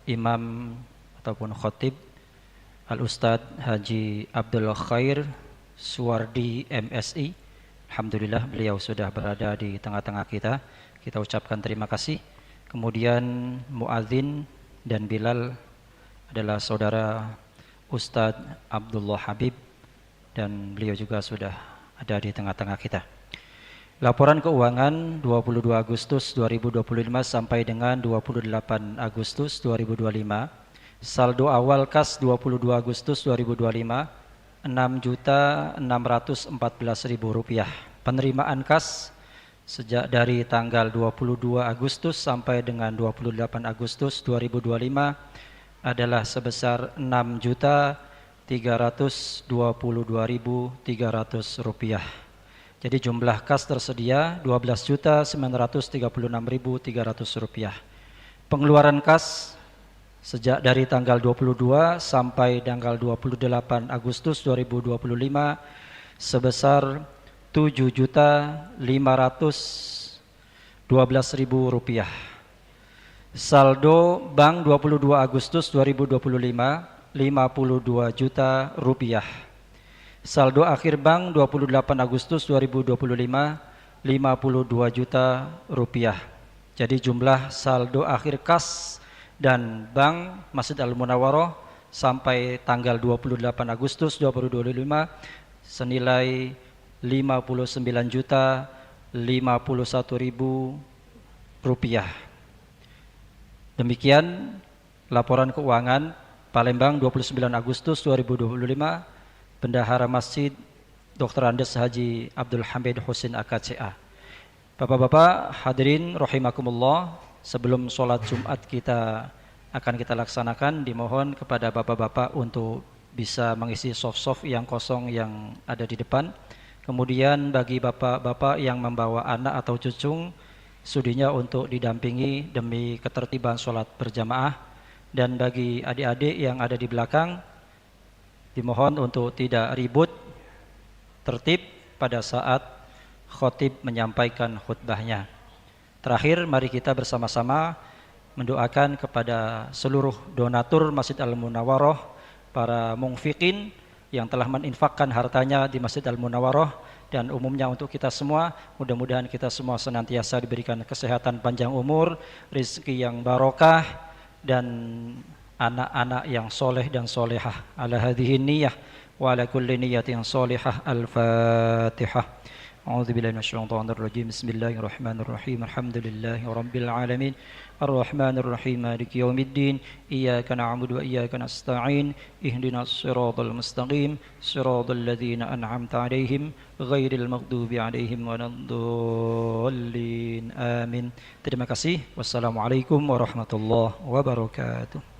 Imam ataupun Khotib Al-Ustadz Haji Abdul Khair Suwardi MSI. Alhamdulillah beliau sudah berada di tengah-tengah kita. Kita ucapkan terima kasih. Kemudian muadzin dan Bilal adalah saudara Ustadz Abdullah Habib, dan beliau juga sudah ada di tengah-tengah kita. Laporan keuangan 22 Agustus 2025 sampai dengan 28 Agustus 2025. Saldo awal kas 22 Agustus 2025 Rp6.614.000. Penerimaan kas sejak dari tanggal 22 Agustus sampai dengan 28 Agustus 2025 adalah sebesar Rp6.322.300. Jadi jumlah kas tersedia Rp12.936.300. Pengeluaran kas sejak dari tanggal 22 sampai tanggal 28 Agustus 2025 sebesar Rp7.512.000. Saldo bank 22 Agustus 2025 Rp52 juta. Saldo akhir bank 28 Agustus 2025 Rp52 juta. Jadi jumlah saldo akhir kas dan bank Masjid Al-Munawwarah sampai tanggal 28 Agustus 2025 senilai Rp59.051.000. Demikian laporan keuangan Palembang 29 Agustus 2025, Bendahara Masjid Dr. Andes Haji Abdul Hamid Husin AKCA. Bapak-bapak hadirin rahimakumullah, sebelum sholat Jumat kita akan kita laksanakan, dimohon kepada bapak-bapak untuk bisa mengisi soft-soft yang kosong yang ada di depan. Kemudian bagi bapak-bapak yang membawa anak atau cucu, sudinya untuk didampingi demi ketertiban sholat berjamaah. Dan bagi adik-adik yang ada di belakang, dimohon untuk tidak ribut, tertib pada saat khotib menyampaikan khutbahnya. Terakhir, mari kita bersama-sama mendoakan kepada seluruh donatur Masjid Al-Munawwarah, para mungfiqin yang telah menginfakkan hartanya di Masjid Al-Munawwarah, dan umumnya untuk kita semua. Mudah-mudahan kita semua senantiasa diberikan kesehatan panjang umur, rezeki yang barokah, dan anak-anak yang soleh dan solehah. Ala hadhihi niyyah wa ala kulli niyyatin solehah. Al-Fatihah. A'udzubillahi minasyaitonir rajim. Bismillahirrahmanirrahim. Alhamdulillahi rabbil alamin. Arrahmanir rahim. Maliki yaumiddin. Iyyaka na'budu wa iyyaka nasta'in. Ihdinas siratal mustaqim. Siratal ladzina an'amta 'alaihim ghairil maghdubi 'alaihim waladdallin. Amin. Terima kasih. Wassalamualaikum warahmatullahi wabarakatuh.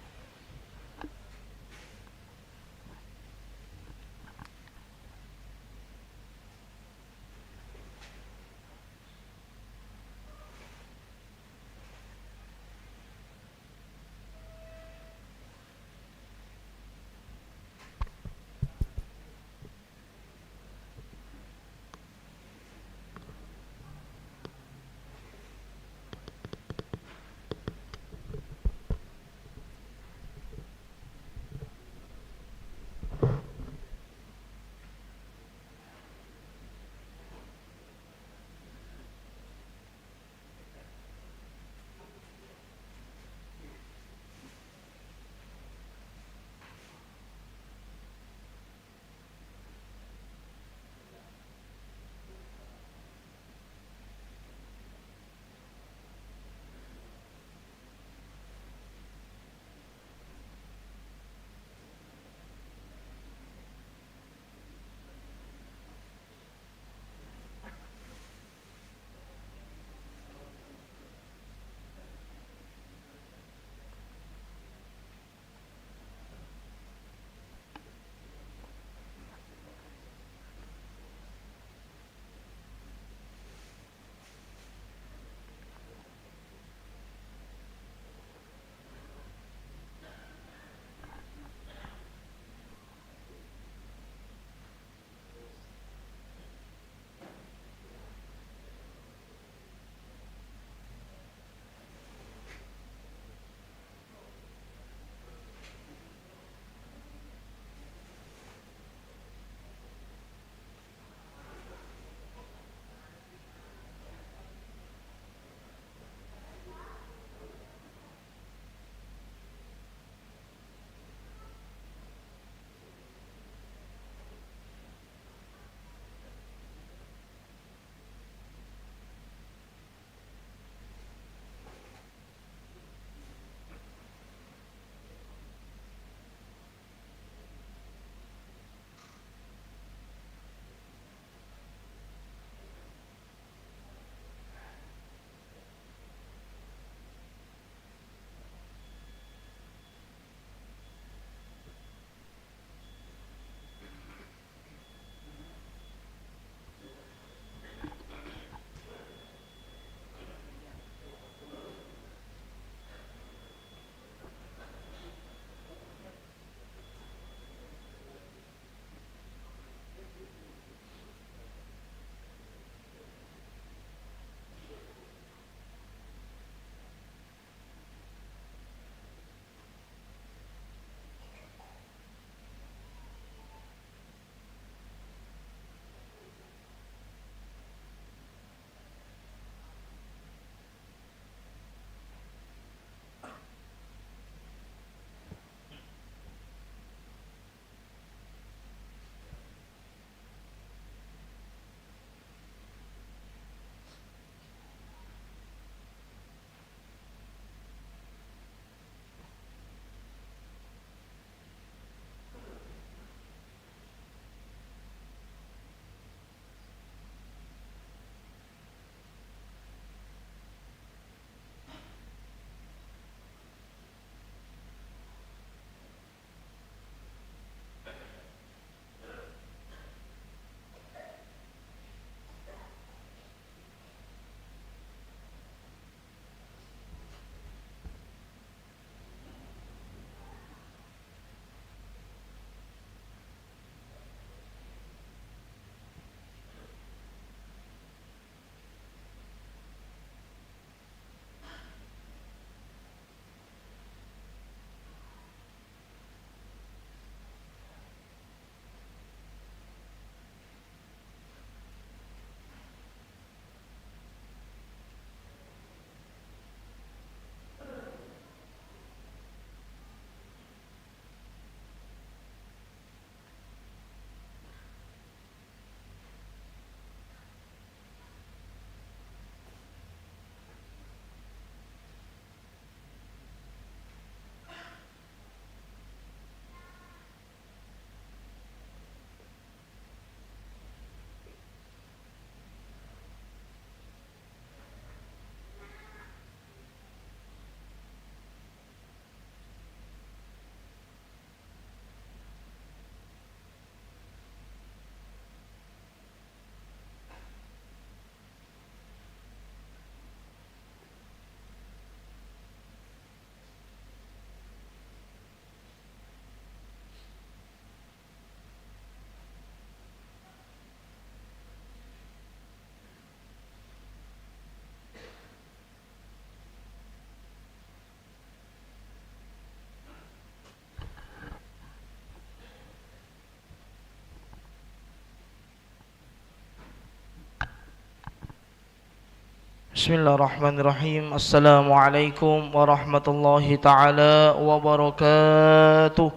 Bismillahirrahmanirrahim. Assalamualaikum warahmatullahi ta'ala wabarakatuh.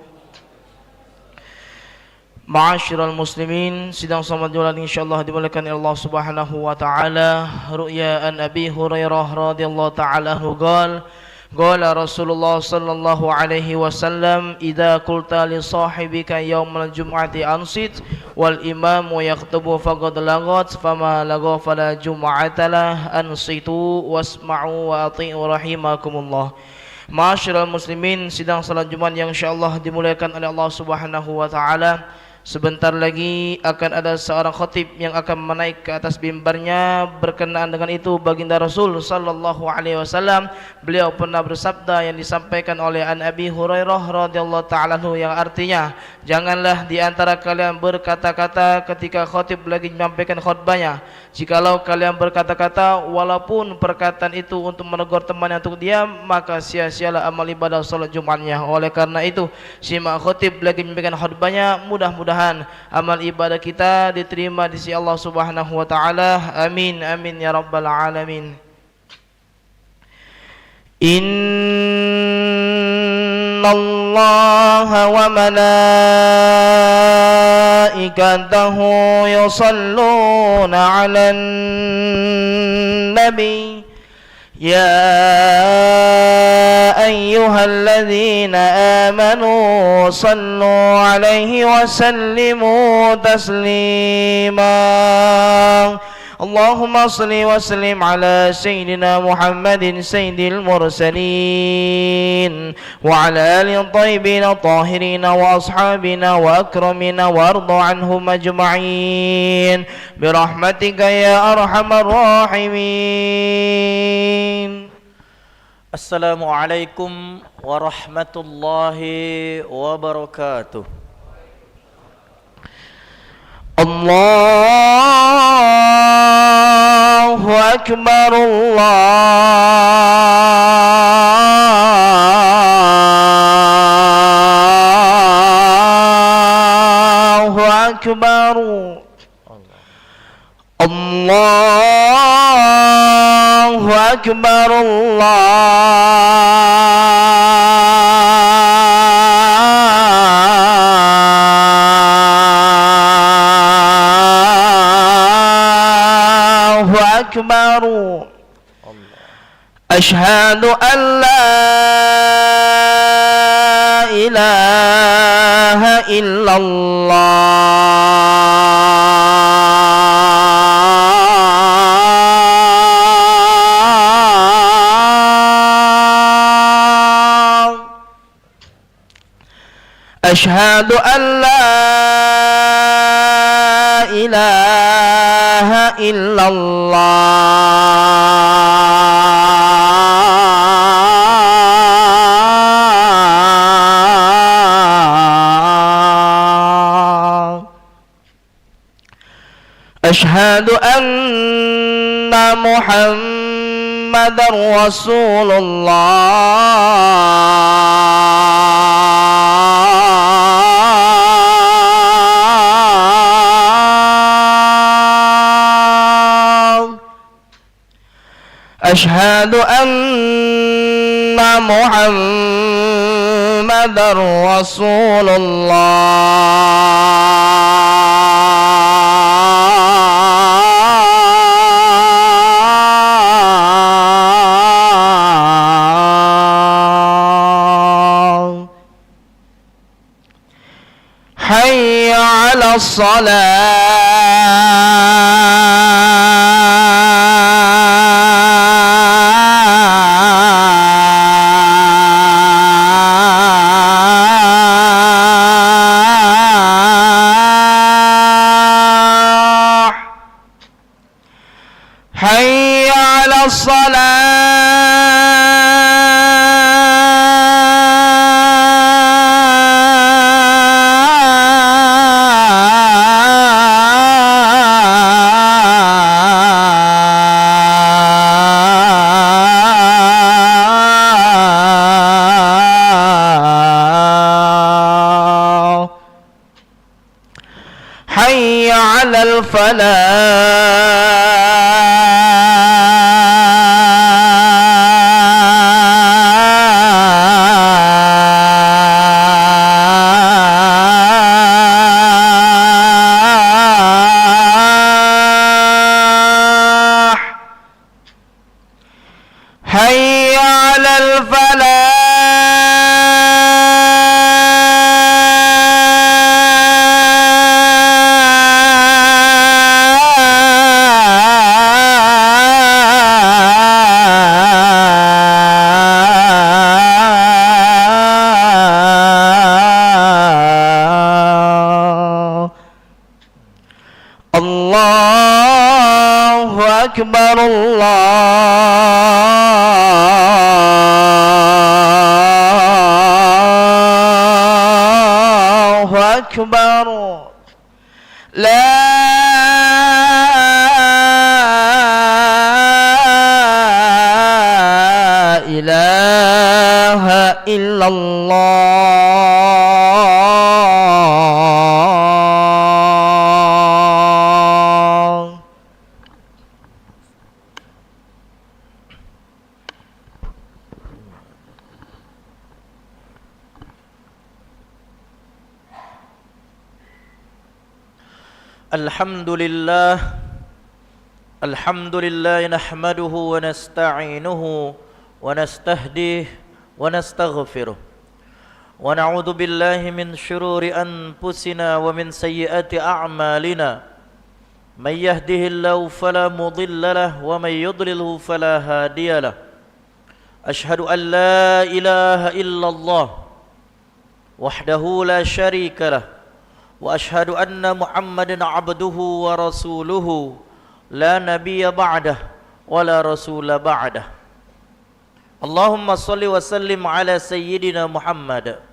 Ma'asyiral muslimin, sidang salat jualan insyaallah dimuliakan Allah Subhanahu wa taala. Ru'ya an Abi Hurairah radhiyallahu ta'ala anhu qala Rasulullah sallallahu alaihi wasallam idza qulta li sahibika yaumal jum'ati ansit wal imamu yaktubu faqad lagat fama lagha fala jum'atalah ansitu wasma'u wa ati'u rahimakumullah. Ma'asyiral muslimin, sidang salat Jumat yang insyaallah dimuliakan oleh Allah Subhanahu wa taala. Sebentar lagi akan ada seorang khatib yang akan menaik ke atas mimbarnya. Berkenaan dengan itu baginda Rasul sallallahu alaihi wasallam, beliau pernah bersabda yang disampaikan oleh An Abi Hurairah radhiyallahu ta'ala anhu, yang artinya, janganlah di antara kalian berkata-kata ketika khatib lagi menyampaikan khutbahnya. Jikalau kalian berkata-kata walaupun perkataan itu untuk menegur temannya untuk diam, maka sia-sialah amal ibadah salat Jumatnya. Oleh karena itu, simak khatib lagi menyampaikan khutbahnya. Mudah-mudahan amal ibadah kita diterima di sisi Allah Subhanahu wa taala. Amin amin ya rabbal alamin. Innallaha wa malaikatahu yusalluna 'alan nabi يا أيها الذين آمنوا صلوا عليه وسلموا تسليما اللهم صل وسلم على سيدنا محمد سيد المرسلين وعلى آله الطيبين الطاهرين وأصحابنا وأكرمنا وارض عنهم أجمعين برحمتك يا أرحم الراحمين. Assalamualaikum warahmatullahi wabarakatuh. Allahu Akbar, Allahu Akbar, Allahu Akbar, Allahu Akbar. Asyhadu an la ilaha illallah. Asyhadu an la ilaha illallah. Asyhadu anna Muhammadar Rasulullah. Asyhadu anna Muhammadar Rasulullah. Hayya 'alas salah. Hayya 'alas salah. Hayya 'alal falah. أكبر الله أكبر لا إله إلا الله. الحمد لله نحمده ونستعينه ونستهديه ونستغفره ونعوذ بالله من شرور أنفسنا ومن سيئات أعمالنا من يهده الله فلا مضل له ومن يضلله فلا هادي له أشهد أن لا إله إلا الله وحده لا شريك له وأشهد أن محمدا عبده ورسوله لا نبي بعده ولا رسول بعده اللهم صل وسلم على سيدنا محمد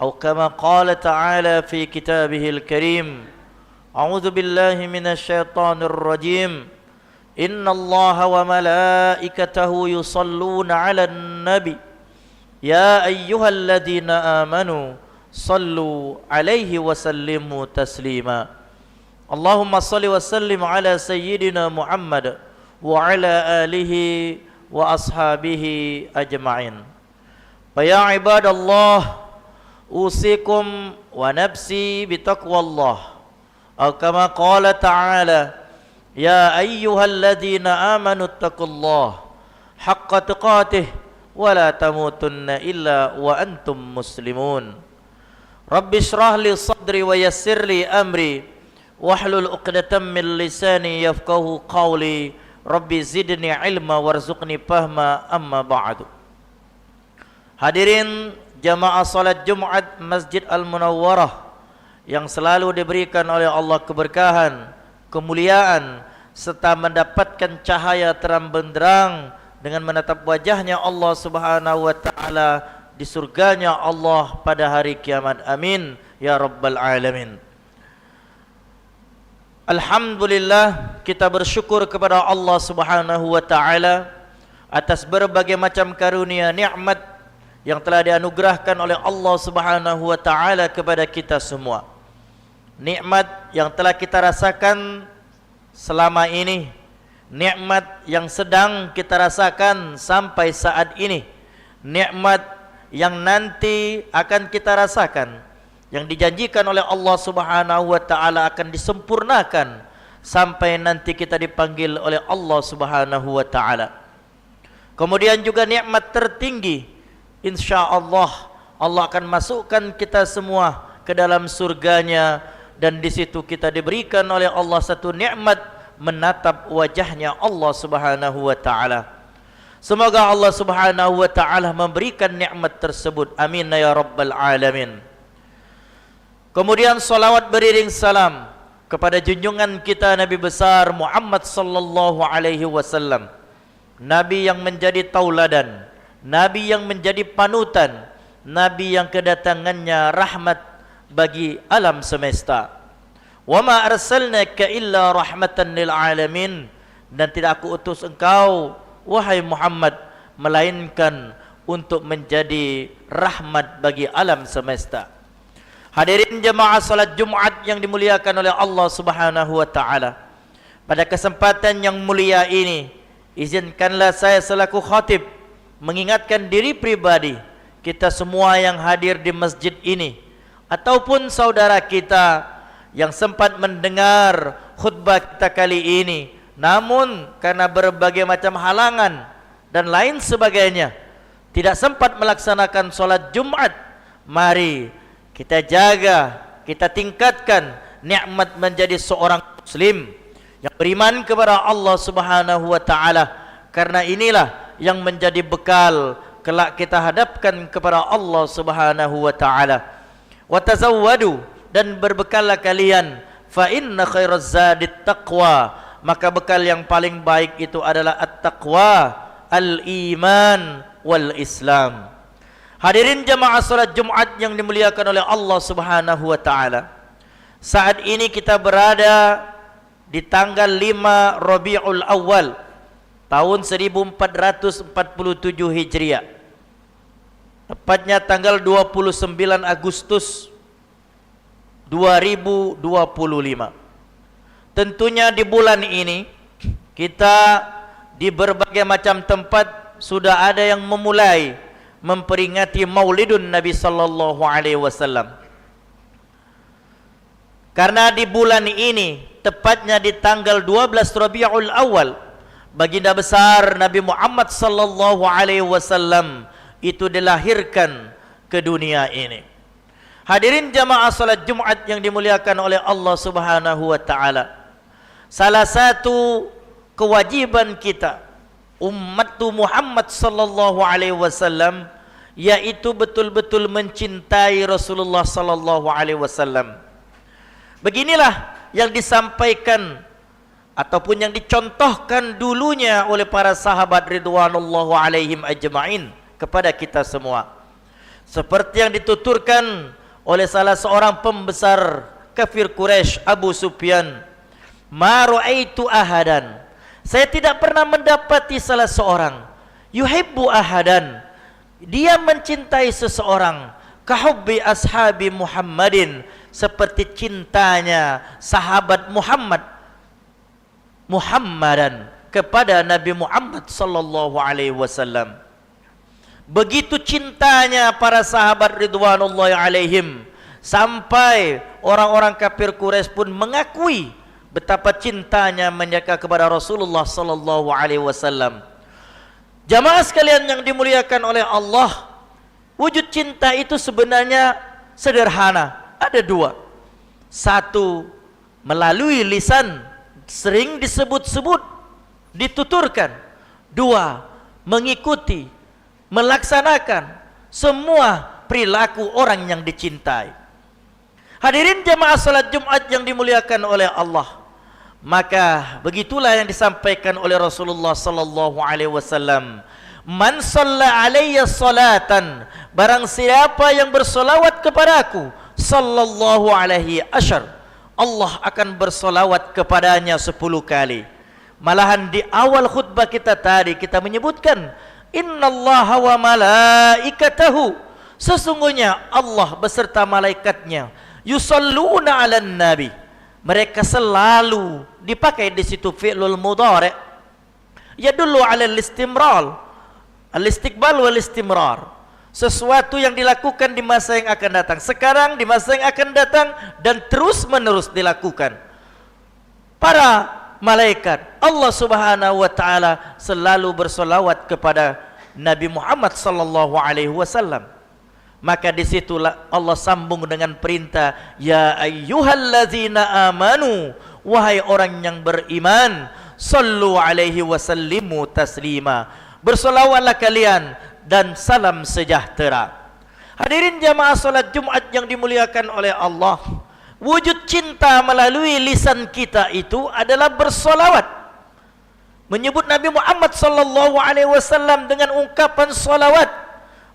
أو كما قال تعالى في كتابه الكريم أعوذ بالله من الشيطان الرجيم إن الله وملائكته يصلون على النبي يا أيها الذين آمنوا صلوا عليه وسلموا تسليما اللهم صل وسلم على سيدنا محمد وعلى آله وأصحابه أجمعين فيا عباد الله أوصيكم ونفسي بتقوى الله أو كما قال تعالى يا أيها الذين آمنوا اتقوا الله حق تقاته ولا تموتن إلا وأنتم مسلمون رب اشرح لي صدري ويسر لي أمري wahlul uqdatam min lisani yafqahu qawli rabbi zidni ilma warzuqni fahma amma ba'du. Hadirin jamaah salat Jumat Masjid Al-Munawwarah yang selalu diberikan oleh Allah keberkahan, kemuliaan serta mendapatkan cahaya terang benderang dengan menatap wajahnya Allah Subhanahu wa taala di surganya Allah pada hari kiamat. Amin ya rabbal alamin. Alhamdulillah, kita bersyukur kepada Allah Subhanahu wa taala atas berbagai macam karunia nikmat yang telah dianugerahkan oleh Allah Subhanahu wa taala kepada kita semua. Nikmat yang telah kita rasakan selama ini, nikmat yang sedang kita rasakan sampai saat ini, nikmat yang nanti akan kita rasakan, yang dijanjikan oleh Allah Subhanahu wa taala akan disempurnakan sampai nanti kita dipanggil oleh Allah Subhanahu wa taala. Kemudian juga nikmat tertinggi, insyaallah Allah akan masukkan kita semua ke dalam surganya, dan di situ kita diberikan oleh Allah satu nikmat menatap wajahnya Allah Subhanahu wa taala. Semoga Allah Subhanahu wa taala memberikan nikmat tersebut. Amin ya rabbal alamin. Kemudian salawat beriring salam kepada junjungan kita Nabi besar Muhammad sallallahu alaihi wasallam, Nabi yang menjadi tauladan, Nabi yang menjadi panutan, Nabi yang kedatangannya rahmat bagi alam semesta. Wa ma arsalnaka illa rahmatan lil alamin, dan tidak aku utus engkau wahai Muhammad melainkan untuk menjadi rahmat bagi alam semesta. Hadirin jemaah salat Jumat yang dimuliakan oleh Allah Subhanahu wa taala. Pada kesempatan yang mulia ini, izinkanlah saya selaku khatib mengingatkan diri pribadi, kita semua yang hadir di masjid ini, ataupun saudara kita yang sempat mendengar khutbah kita kali ini, namun karena berbagai macam halangan dan lain sebagainya tidak sempat melaksanakan salat Jumat. Mari kita jaga, kita tingkatkan nikmat menjadi seorang muslim yang beriman kepada Allah Subhanahu wa taala, karena inilah yang menjadi bekal kelak kita hadapkan kepada Allah Subhanahu wa taala. Wa tazawwadu, dan berbekallah kalian, fa inna khairaz zadit taqwa, maka bekal yang paling baik itu adalah at-taqwa, al-iman, wal-islam. Hadirin jamaah salat Jumat yang dimuliakan oleh Allah Subhanahu wa taala. Saat ini kita berada di tanggal 5 Rabiul Awal tahun 1447 Hijriah. Tepatnya tanggal 29 Agustus 2025. Tentunya di bulan ini kita di berbagai macam tempat sudah ada yang memulai memperingati Maulidun Nabi sallallahu alaihi wasallam. Karena di bulan ini tepatnya di tanggal 12 Rabiul Awal baginda besar Nabi Muhammad sallallahu alaihi wasallam itu dilahirkan ke dunia ini. Hadirin jamaah salat Jumat yang dimuliakan oleh Allah Subhanahu wa taala. Salah satu kewajiban kita umat Muhammad sallallahu alaihi wasallam yaitu betul-betul mencintai Rasulullah sallallahu alaihi wasallam. Beginilah yang disampaikan ataupun yang dicontohkan dulunya oleh para sahabat ridwanullahu alaihim ajma'in kepada kita semua. Seperti yang dituturkan oleh salah seorang pembesar kafir Quraisy, Abu Sufyan, "Ma ra'aitu ahadan." Saya tidak pernah mendapati salah seorang yuhibbu ahadan, dia mencintai seseorang kahubbi ashabi Muhammadin, seperti cintanya sahabat Muhammadan kepada Nabi Muhammad sallallahu alaihi wasallam. Begitu cintanya para sahabat ridwanullahi alaihim sampai orang-orang kafir Quraisy pun mengakui betapa cintanya mereka kepada Rasulullah sallallahu alaihi wasallam. Jamaah sekalian yang dimuliakan oleh Allah, wujud cinta itu sebenarnya sederhana. Ada dua. Satu, melalui lisan, sering disebut-sebut, dituturkan. Dua, mengikuti, melaksanakan semua perilaku orang yang dicintai. Hadirin jamaah salat Jumat yang dimuliakan oleh Allah, maka begitulah yang disampaikan oleh Rasulullah sallallahu alaihi wasallam, "Man shalla alayya salatan," barang siapa yang bersolawat kepadaku sallallahu alaihi asyar, Allah akan bersolawat kepadanya 10 kali. Malahan di awal khutbah kita tadi kita menyebutkan, innallaha wa malaikatahu, sesungguhnya Allah beserta malaikatnya, yusalluna 'alan nabi, mereka selalu dipakai di situ fi'lul mudhari' yadullu 'ala al-istimrar, al-istiqbal wal istimrar, sesuatu yang dilakukan di masa yang akan datang, sekarang, di masa yang akan datang, dan terus menerus dilakukan. Para malaikat Allah Subhanahu wa taala selalu bersolawat kepada Nabi Muhammad sallallahu alaihi wasallam. Maka disitulah Allah sambung dengan perintah, ya ayyuhallazina amanu, wahai orang yang beriman, sallu alaihi wasallimu taslima, bersolawatlah kalian dan salam sejahtera. Hadirin jamaah salat Jumat yang dimuliakan oleh Allah, wujud cinta melalui lisan kita itu adalah bersolawat, menyebut Nabi Muhammad sallallahu alaihi wasallam dengan ungkapan solawat.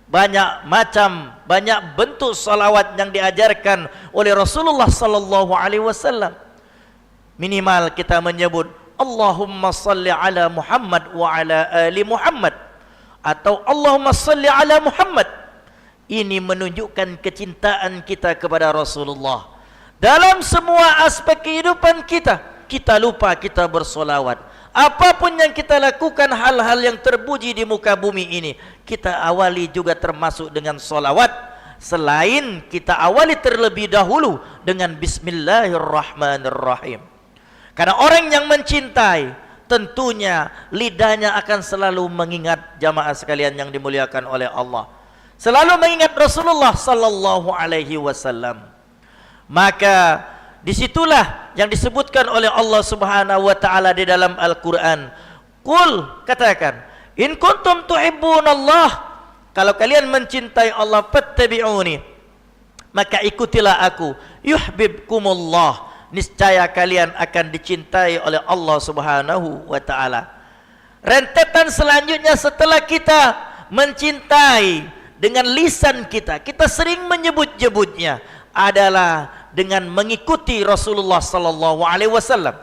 Banyak macam, banyak bentuk solawat yang diajarkan oleh Rasulullah sallallahu alaihi wasallam. Minimal kita menyebut Allahumma salli ala Muhammad wa ala ali Muhammad, atau Allahumma salli ala Muhammad. Ini menunjukkan kecintaan kita kepada Rasulullah. Dalam semua aspek kehidupan kita, kita lupa kita bersolawat. Apapun yang kita lakukan, hal-hal yang terpuji di muka bumi ini, kita awali juga termasuk dengan solawat. Selain kita awali terlebih dahulu dengan Bismillahirrahmanirrahim. Karena orang yang mencintai, tentunya lidahnya akan selalu mengingat, jamaah sekalian yang dimuliakan oleh Allah, selalu mengingat Rasulullah sallallahu alaihi wasallam. Maka disitulah yang disebutkan oleh Allah Subhanahu wa taala di dalam Al-Qur'an, qul, katakan, in kuntum tuhibbunallah, kalau kalian mencintai Allah, fattabi'uni, maka ikutilah aku, yuhibbukumullah, niscaya kalian akan dicintai oleh Allah Subhanahu wa taala. Rentetan selanjutnya setelah kita mencintai dengan lisan kita, kita sering menyebut-nyebutnya adalah dengan mengikuti Rasulullah sallallahu alaihi wasallam.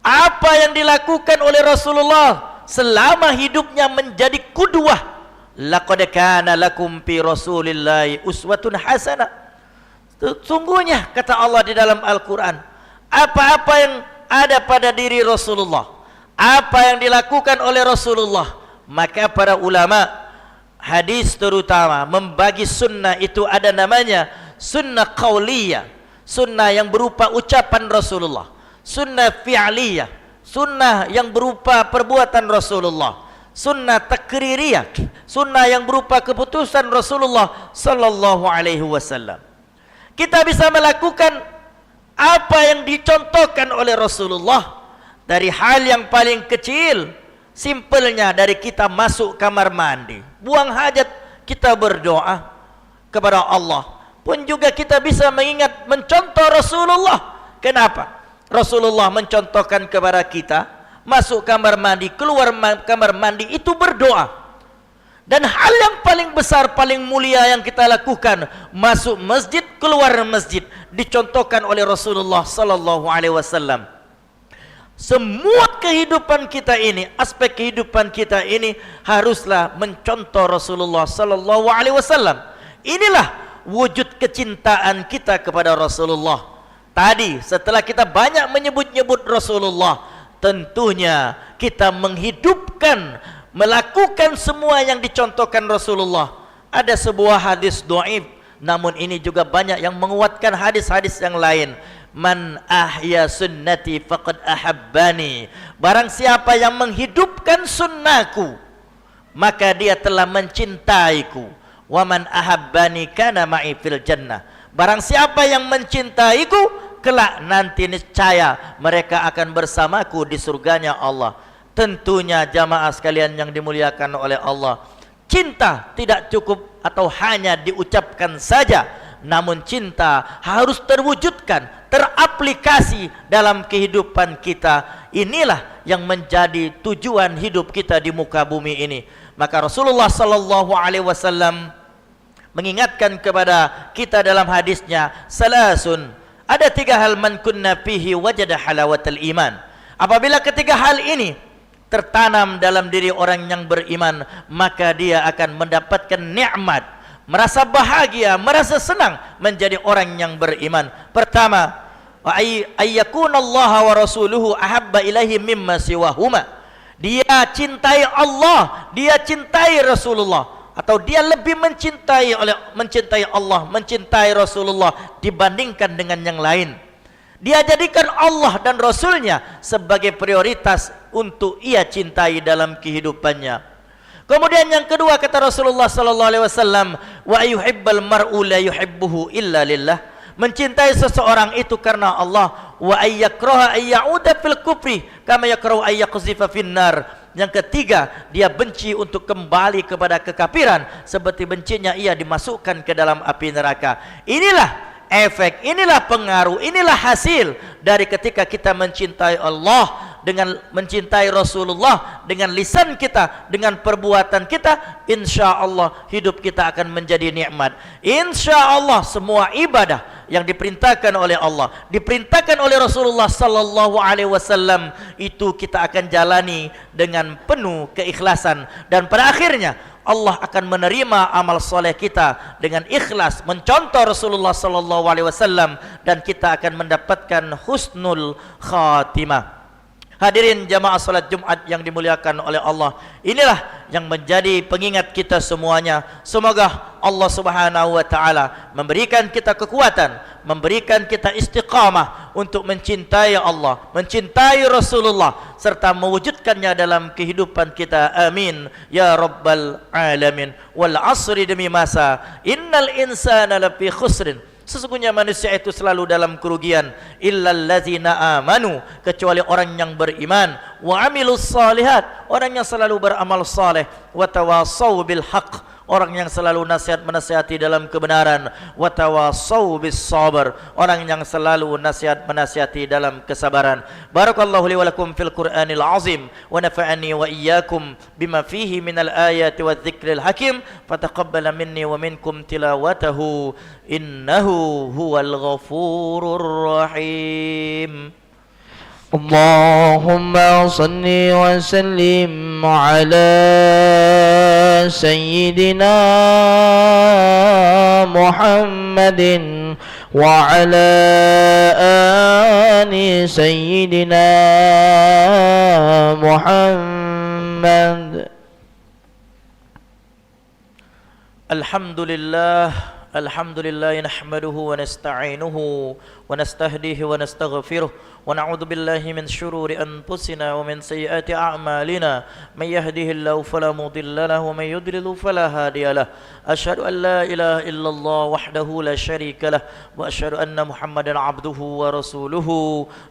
Apa yang dilakukan oleh Rasulullah selama hidupnya menjadi qudwah. Laqad kana lakum fi Rasulillahi uswatun hasanah. Sungguhnya kata Allah di dalam Al-Qur'an, apa-apa yang ada pada diri Rasulullah, apa yang dilakukan oleh Rasulullah, maka para ulama hadis terutama membagi sunnah itu ada namanya sunnah qauliyah, sunnah yang berupa ucapan Rasulullah, sunnah fi'liyah, sunnah yang berupa perbuatan Rasulullah, sunnah takririyah, sunnah yang berupa keputusan Rasulullah sallallahu alaihi wasallam. Kita bisa melakukan apa yang dicontohkan oleh Rasulullah, dari hal yang paling kecil, simpelnya dari kita masuk kamar mandi, buang hajat, kita berdoa kepada Allah, pun juga kita bisa mengingat mencontoh Rasulullah. Kenapa? Rasulullah mencontohkan kepada kita masuk kamar mandi, keluar kamar mandi itu berdoa. Dan hal yang paling besar, paling mulia yang kita lakukan, masuk masjid, keluar masjid, dicontohkan oleh Rasulullah sallallahu alaihi wasallam. Semua kehidupan kita ini, aspek kehidupan kita ini haruslah mencontoh Rasulullah sallallahu alaihi wasallam. Inilah wujud kecintaan kita kepada Rasulullah. Tadi setelah kita banyak menyebut-nyebut Rasulullah, tentunya kita menghidupkan, melakukan semua yang dicontohkan Rasulullah. Ada sebuah hadis dhaif, namun ini juga banyak yang menguatkan hadis-hadis yang lain. Man ahya sunnati faqad ahabbani. Barang siapa yang menghidupkan sunnahku, maka dia telah mencintaiku. Wa man ahabbani kana ma'i fil jannah. Barang siapa yang mencintaiku, kelak nanti niscaya mereka akan bersamaku di surganya Allah. Tentunya jamaah sekalian yang dimuliakan oleh Allah, cinta tidak cukup atau hanya diucapkan saja, namun cinta harus terwujudkan, teraplikasi dalam kehidupan kita. Inilah yang menjadi tujuan hidup kita di muka bumi ini. Maka Rasulullah sallallahu alaihi wasallam mengingatkan kepada kita dalam hadisnya, salasun, ada 3 hal man kunna fihi wajada halawatal iman. Apabila ketiga hal ini tertanam dalam diri orang yang beriman, maka dia akan mendapatkan nikmat, merasa bahagia, merasa senang menjadi orang yang beriman. Pertama, ayyakuna Allah wa rasuluhu ahabba ilaihi mimma siwahuma. Dia cintai Allah, dia cintai Rasulullah, atau dia lebih mencintai Allah, mencintai Rasulullah dibandingkan dengan yang lain. Dia jadikan Allah dan Rasulnya sebagai prioritas untuk ia cintai dalam kehidupannya. Kemudian yang kedua kata Rasulullah sallallahu alaihi wasallam, wa yuhibbal mar'u la yuhibbuhu illa lillah. Mencintai seseorang itu karena Allah. Wa ayyakraha ayyauda fil kufri kama yakrahu ayyaqzifa finnar. Yang ketiga, dia benci untuk kembali kepada kekafiran seperti bencinya ia dimasukkan ke dalam api neraka. Inilah efek, inilah pengaruh, inilah hasil dari ketika kita mencintai Allah, dengan mencintai Rasulullah, dengan lisan kita, dengan perbuatan kita, insya Allah hidup kita akan menjadi nikmat. Insya Allah semua ibadah yang diperintahkan oleh Allah, diperintahkan oleh Rasulullah sallallahu alaihi wasallam, itu kita akan jalani dengan penuh keikhlasan, dan pada akhirnya Allah akan menerima amal soleh kita dengan ikhlas mencontoh Rasulullah sallallahu alaihi wasallam, dan kita akan mendapatkan husnul khatimah. Hadirin jamaah salat Jumat yang dimuliakan oleh Allah, inilah yang menjadi pengingat kita semuanya. Semoga Allah Subhanahu wa taala memberikan kita kekuatan, memberikan kita istiqamah untuk mencintai Allah, mencintai Rasulullah, serta mewujudkannya dalam kehidupan kita. Amin ya rabbal alamin. Wal asri, demi masa, innal insana lafi khusrin, sesungguhnya manusia itu selalu dalam kerugian, illal ladzina amanu, kecuali orang yang beriman, wa amilus salihat, orang yang selalu beramal saleh, wa tawassaw bil haqq, orang yang selalu menasihati dalam kebenaran. Wa tawasaw bis sabr, orang yang selalu menasihati dalam kesabaran. Barakallahu li wa lakum fil Qur'anil azim wa nafa'ani wa iyyakum bima fihi minal ayati wadh-dhikril hakim. Fataqabbala minni wa minkum tilawatahu innahu huwal ghafurur rahim. اللهم صل وسلم على سيدنا محمد وعلى آل سيدنا محمد. الحمد لله نحمده ونستعينه ونستهديه ونستغفره ونعوذ بالله من شرور أنفسنا ومن سيئات أعمالنا. من يهده الله فلا مضل له ومن يضلل فلا هادي له. أشهد أن لا إله إلا الله وحده لا شريك له وأشهد أن محمدا عبده ورسوله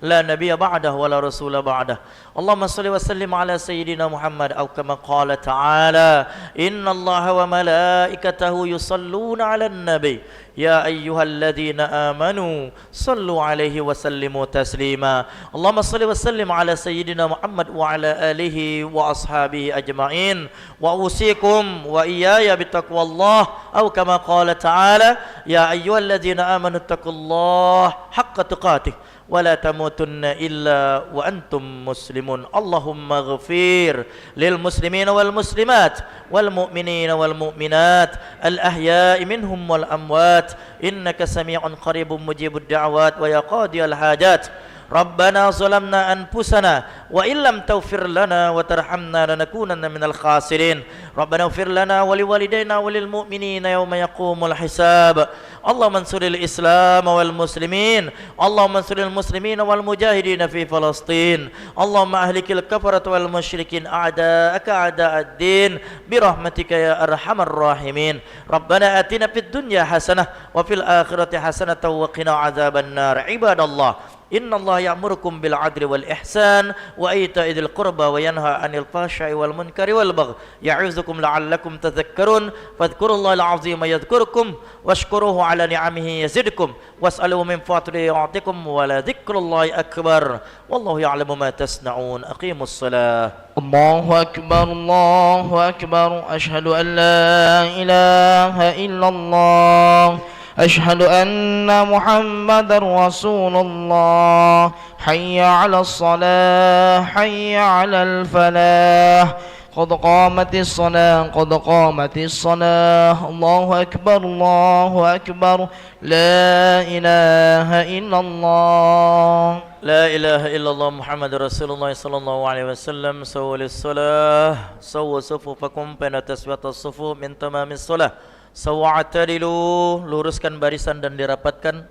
لا نبي بعده ولا رسول بعده. اللهم صل وسلم على سيدنا محمد أو كما قال تعالى إن الله وملائكته يصلون على النبي يا أيها الذين آمنوا صلوا عليه وسلموا تسليما. اللهم صل وسلم على سيدنا محمد وعلى آله وأصحابه أجمعين. وأوصيكم وإياي بتقوى الله أو كما قال تعالى يا أيها الذين آمنوا اتقوا الله حق تقاته ولا تموتن إلا وأنتم مسلمون. اللهم اغفر للمسلمين والمسلمات والمؤمنين والمؤمنات الأحياء منهم والأموات إنك سميع قريب مجيب الدعوات ويا قاضي الحاجات. ربنا ظلمنا أنفسنا وإن لم تغفر لنا وترحمنا لنكونن من الخاسرين. ربنا اغفر لنا ولوالدينا وللمؤمنين يوم يقوم الحساب. اللهم انصر الإسلام والمسلمين. اللهم انصر المسلمين والمجاهدين في فلسطين. اللهم أهلك الكفرة والمشركين أعداءك أعداء الدين برحمتك يا أرحم الراحمين. ربنا آتنا في الدنيا حسنة وفي الآخرة حسنة وقنا عذاب النار. عباد الله إن الله يأمركم بالعدل والإحسان وإيتاء ذي القربى وينهى عن الفحشاء والمنكر والبغي يعظكم لعلكم تذكرون. فاذكروا الله العظيم يذكركم واشكروه على نعمه يزدكم واسألوا من فضله يعطكم ولذكر الله أكبر والله يعلم ما تصنعون. أقيموا الصلاة. الله أكبر الله أكبر. أشهد أن لا إله إلا الله. أشهد أن محمد رسول الله. حي على الصلاة حي على الفلاح قد قامت الصلاة قد قامت الصلاة. الله أكبر الله أكبر. لا إله إلا الله. لا إله إلا الله محمد رسول الله صلى الله عليه وسلم. سووا للصلاة سووا صفوفكم بين تسوية الصفوف من تمام الصلاة. Sawa'atadilu, luruskan barisan dan dirapatkan.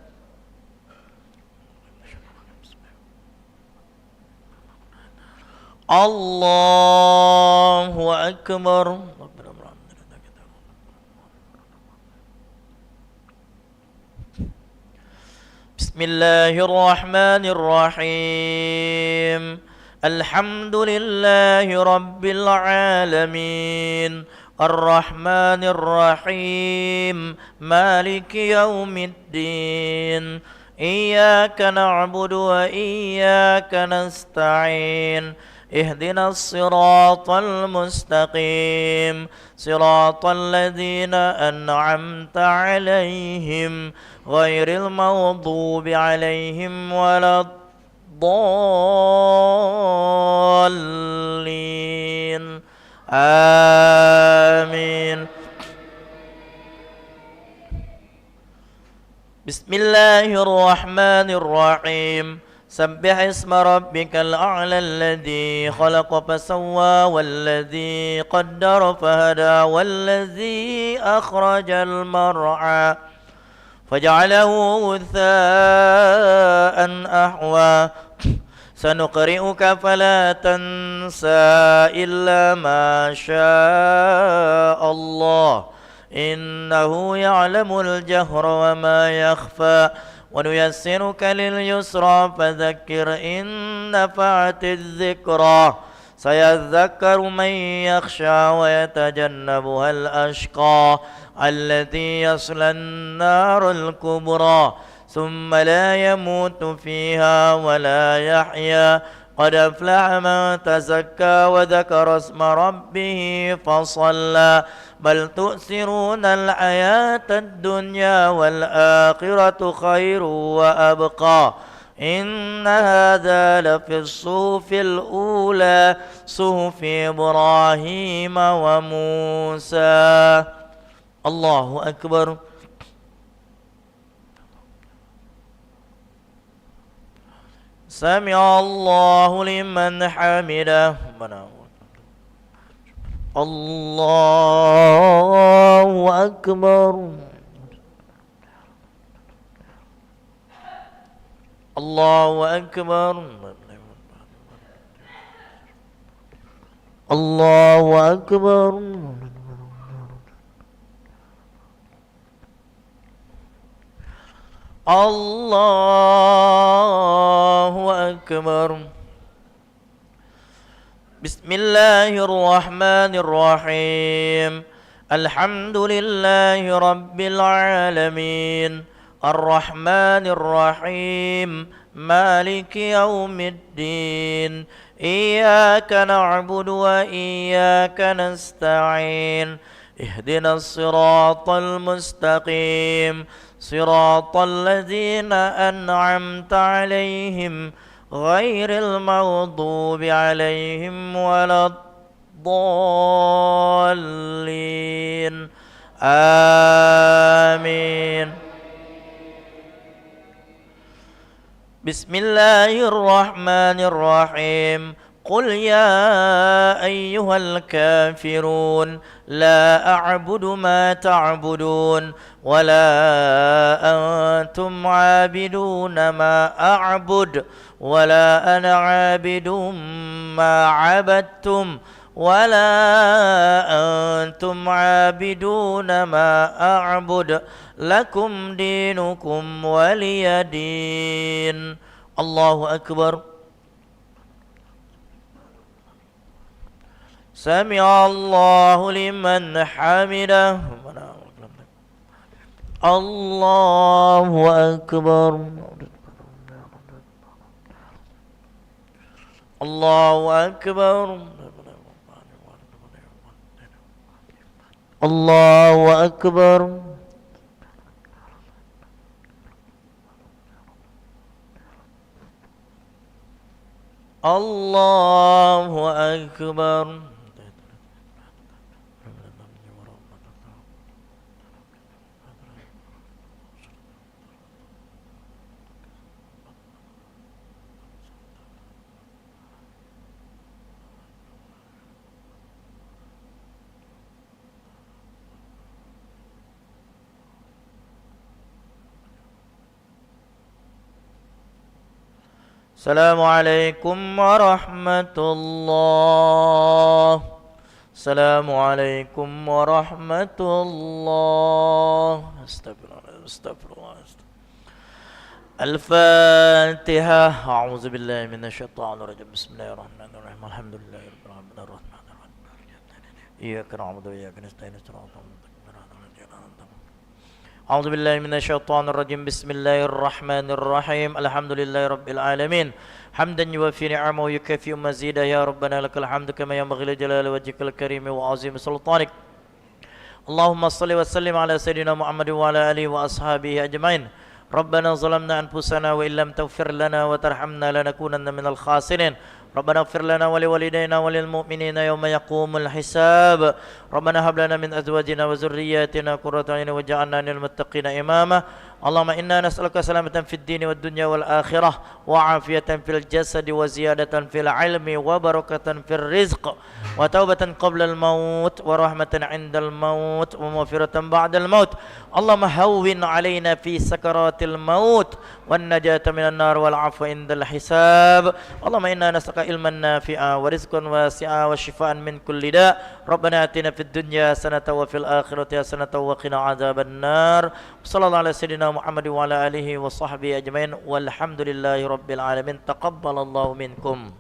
Allahu Akbar. Bismillahirrahmanirrahim. Alhamdulillahi Rabbil Alamin. الرحمن الرحيم مالك يوم الدين إياك نعبد وإياك نستعين اهدنا الصراط المستقيم صراط الذين أنعمت عليهم غير المغضوب عليهم ولا الضالين. آمين. بسم الله الرحمن الرحيم. سبح اسم ربك الأعلى الذي خلق فسوى والذي قدر فهدى والذي أخرج المرعى فجعله غثاء أحوى سنقرئك فلا تنسى إلا ما شاء الله إنه يعلم الجهر وما يخفى ونيسرك لليسرى فذكر إن نفعت الذكرى سيذكر من يخشى ويتجنبها الأشقى الذي يصلى النار الكبرى ثم لا يموت فيها ولا يحيا قد أفلح من تزكى وذكر اسم ربه فصلى بل تؤثرون الحياة الدنيا والآخرة خير وأبقى إن هذا لفي الصحف الأولى صحف إبراهيم وموسى. الله أكبر. سمع الله لمن حمده. الله أكبر. الله أكبر. الله أكبر. الله أكبر. بسم الله الرحمن الرحيم. الحمد لله رب العالمين الرحمن الرحيم مالك يوم الدين إياك نعبد وإياك نستعين اهدنا الصراط المستقيم صراط الذين أنعمت عليهم غير المغضوب عليهم ولا الضالين آمين. بسم الله الرحمن الرحيم. قل يا أيها الكافرون لا أعبد ما تعبدون ولا أنتم عابدون ما أعبد ولا أنا عابد ما عبدتم ولا أنتم عابدون ما أعبد لكم دينكم ولي دين. الله أكبر. سمع الله لمن حمده. الله أكبر. الله أكبر. الله أكبر. الله أكبر. السلام عليكم ورحمة الله. السلام عليكم ورحمة الله. استغفر الله. استغفر الله. الفاتحة. أعوذ بالله من الشيطان الرجيم. بسم الله الرحمن الرحيم. الحمد لله رب العالمين الرحمن الرحيم إياك نعبد وإياك نستعين صراط المستقيم. أعوذ بالله من الشيطان الرجيم. بسم الله الرحمن الرحيم. الحمد لله رب العالمين حمدا يوفي نعمه ويكفي مزيدا. يا ربنا لك الحمد كما ينبغي لجلال وجهك الكريم وعظيم سلطانك. اللهم صل وسلم على سيدنا محمد وعلى آله وأصحابه أجمعين. ربنا ظلمنا أنفسنا وإن لم تغفر لنا وترحمنا لنكونن من الخاسرين. ربنا اغفر لنا ولوالدينا وللمؤمنين يوم يقوم الحساب. ربنا هب لنا من أزواجنا وذرياتنا قرة أعين واجعلنا للمتقين إماما. اللهم إنا نسألك سلامة في الدين والدنيا والآخرة وعافية في الجسد وزيادة في العلم وبركة في الرزق وتوبة قبل الموت ورحمة عند الموت ومغفرة بعد الموت. اللهم هون علينا في سكرات الموت والنجاة من النار والعفو عند الحساب. اللهم إنا نسألك علما نافعا ورزقا واسعا وشفاء من كل داء. ربنا آتنا في الدنيا حسنة وفي الآخرة حسنة وقنا عذاب النار. صلى الله على سيدنا محمد وعلى آله وصحبه أجمعين والحمد لله رب العالمين. تقبل الله منكم.